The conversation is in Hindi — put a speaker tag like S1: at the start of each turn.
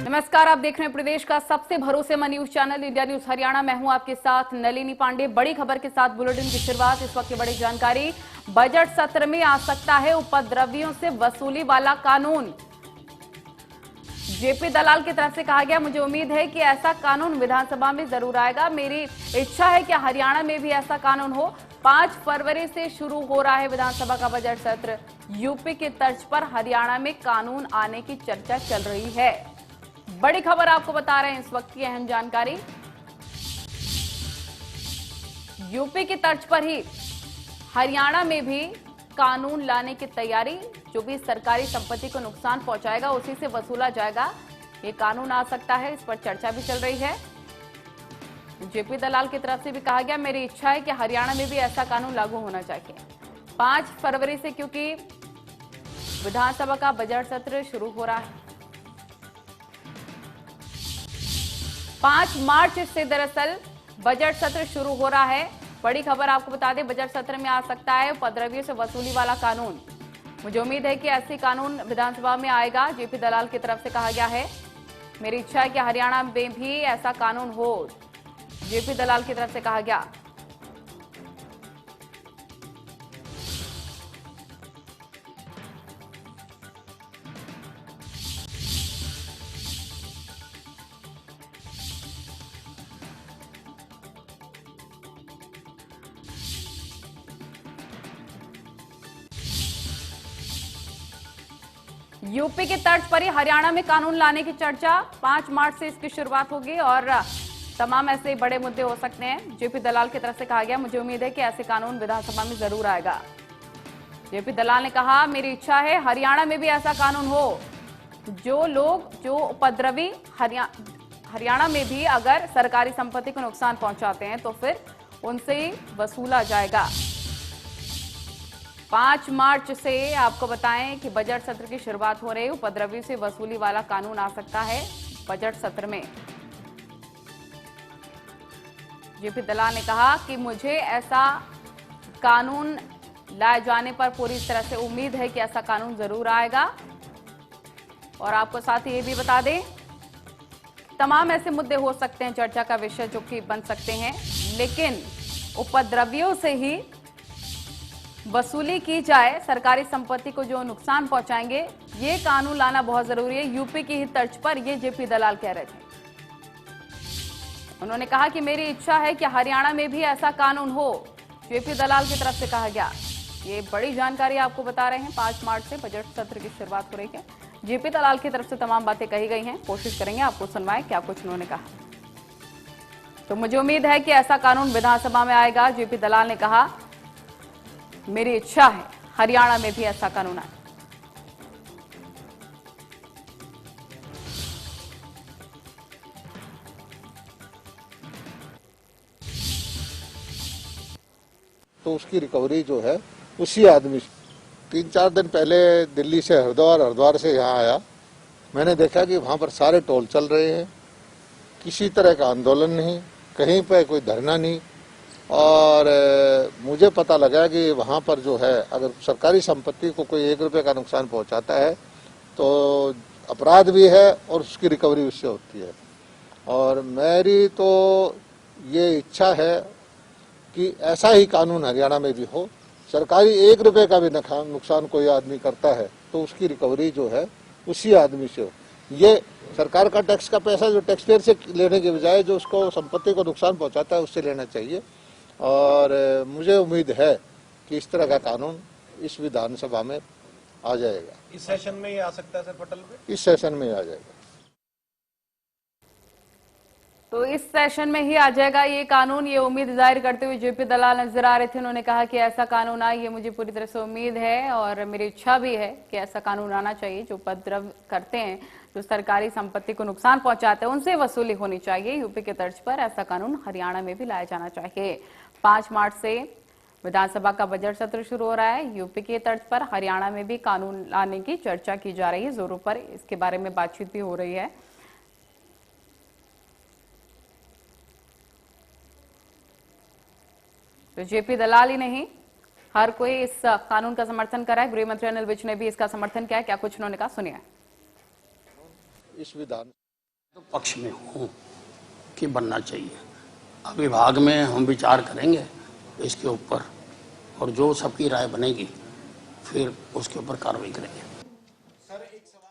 S1: नमस्कार, आप देख रहे हैं प्रदेश का सबसे भरोसेमंद news channel India news Haryana. मैं हूं आपके साथ नलिनी पांडे। बड़ी खबर के साथ बुलेटिन की शुरुआत। इस वक्त की बड़ी जानकारी, बजट सत्र में आ सकता है उपद्रवियों से वसूली वाला कानून। जेपी दलाल की तरफ से कहा गया, मुझे उम्मीद है कि ऐसा कानून विधानसभा में जरूर आएगा। मेरी इच्छा है कि हरियाणा में भी ऐसा कानून हो। 5 फरवरी से शुरू हो रहा है विधानसभा का बजट सत्र। यूपी की तर्ज पर हरियाणा में कानून आने की चर्चा चल रही है। बड़ी खबर आपको बता रहे हैं, इस वक्त की अहम जानकारी। यूपी की तर्ज पर ही हरियाणा में भी कानून लाने की तैयारी। जो भी सरकारी संपत्ति को नुकसान पहुंचाएगा उसी से वसूला जाएगा, ये कानून आ सकता है। इस पर चर्चा भी चल रही है। जेपी दलाल की तरफ से भी कहा गया, मेरी इच्छा है कि हरियाणा में भी ऐसा कानून लागू होना चाहिए। 5 फरवरी से क्योंकि विधानसभा का बजट सत्र शुरू हो रहा है। 5 मार्च से दरअसल बजट सत्र शुरू हो रहा है। बड़ी खबर आपको बता दें, बजट सत्र में आ सकता है उपद्रवियों से वसूली वाला कानून। मुझे उम्मीद है कि ऐसी कानून विधानसभा में आएगा। जेपी दलाल की तरफ से कहा गया है, मेरी इच्छा है कि हरियाणा में भी ऐसा कानून हो। जेपी दलाल की तरफ से कहा गया। यूपी के तर्ज पर ही हरियाणा में कानून लाने की चर्चा। 5 मार्च से इसकी शुरुआत होगी और तमाम ऐसे बड़े मुद्दे हो सकते हैं। जेपी दलाल की तरफ से कहा गया, मुझे उम्मीद है कि ऐसे कानून विधानसभा में जरूर आएगा। जेपी दलाल ने कहा, मेरी इच्छा है हरियाणा में भी ऐसा कानून हो। जो उपद्रवी हरियाणा में भी अगर सरकारी संपत्ति को नुकसान पहुंचाते हैं तो फिर उनसे ही वसूला जाएगा। 5 मार्च से आपको बताएं कि बजट सत्र की शुरुआत हो रही है। उपद्रवी से वसूली वाला कानून आ सकता है बजट सत्र में। जेपी दलाल ने कहा कि मुझे ऐसा कानून लाए जाने पर पूरी तरह से उम्मीद है कि ऐसा कानून जरूर आएगा। और आपको साथ ही ये भी बता दें, तमाम ऐसे मुद्दे हो सकते हैं चर्चा का विषय जो कि बन सकते हैं, लेकिन उपद्रवियों से ही वसूली की जाए, सरकारी संपत्ति को जो नुकसान पहुंचाएंगे, ये कानून लाना बहुत जरूरी है। यूपी की ही तर्ज पर ये जेपी दलाल कह रहे थे। उन्होंने कहा कि मेरी इच्छा है कि हरियाणा में भी ऐसा कानून हो। जेपी दलाल की तरफ से कहा गया। ये बड़ी जानकारी आपको बता रहे हैं। 5 मार्च से बजट सत्र की शुरुआत हो रही है। जेपी दलाल की तरफ से तमाम बातें कही गई हैं। कोशिश करेंगे आपको सुनवाएं क्या कुछ उन्होंने कहा। तो मुझे उम्मीद है कि ऐसा कानून विधानसभा में आएगा। जेपी दलाल ने कहा, मेरी इच्छा है हरियाणा में भी ऐसा कानून आए।
S2: तो उसकी रिकवरी जो है उसी आदमी। 3-4 दिन पहले दिल्ली से हरिद्वार से यहाँ आया। मैंने देखा कि वहाँ पर सारे टोल चल रहे हैं, किसी तरह का आंदोलन नहीं, कहीं पर कोई धरना नहीं। और मुझे पता लगा कि वहाँ पर जो है, अगर सरकारी संपत्ति को कोई 1 रुपये का नुकसान पहुँचाता है तो अपराध भी है और उसकी रिकवरी उससे होती है। और मेरी तो ये इच्छा है कि ऐसा ही कानून हरियाणा में भी हो। सरकारी 1 रुपये का भी नुकसान कोई आदमी करता है तो उसकी रिकवरी जो है उसी आदमी से हो। ये सरकार का टैक्स का पैसा जो टैक्स पेयर से लेने के बजाय जो उसको संपत्ति को नुकसान पहुंचाता है उससे लेना चाहिए। और मुझे उम्मीद है कि इस तरह का कानून इस विधानसभा में आ जाएगा।
S3: इस सेशन में ये आ सकता है सर पटल पे?
S2: इस सेशन में आ जाएगा।
S1: तो इस सेशन में ही आ जाएगा ये कानून, ये उम्मीद जाहिर करते हुए जेपी दलाल नजर आ रहे थे। उन्होंने कहा कि ऐसा कानून आए, ये मुझे पूरी तरह से उम्मीद है और मेरी इच्छा भी है कि ऐसा कानून आना चाहिए। जो उपद्रव करते हैं, जो सरकारी संपत्ति को नुकसान पहुंचाते हैं, उनसे वसूली होनी चाहिए। यूपी के तर्ज पर ऐसा कानून हरियाणा में भी लाया जाना चाहिए। 5 मार्च से विधानसभा का बजट सत्र शुरू हो रहा है। यूपी के तर्ज पर हरियाणा में भी कानून लाने की चर्चा की जा रही है जोरों पर। इसके बारे में बातचीत भी हो रही है। तो जेपी दलाल ही नहीं, हर कोई इस कानून का समर्थन कर रहा है। गृह मंत्री अनिल विज ने भी इसका समर्थन किया है। क्या कुछ उन्होंने कहा, सुनिए।
S2: इस विधान
S4: तो पक्ष में हूँ कि बनना चाहिए। अब विभाग में हम विचार करेंगे इसके ऊपर और जो सबकी राय बनेगी फिर उसके ऊपर कार्रवाई करेंगे।
S3: सर एक सवाल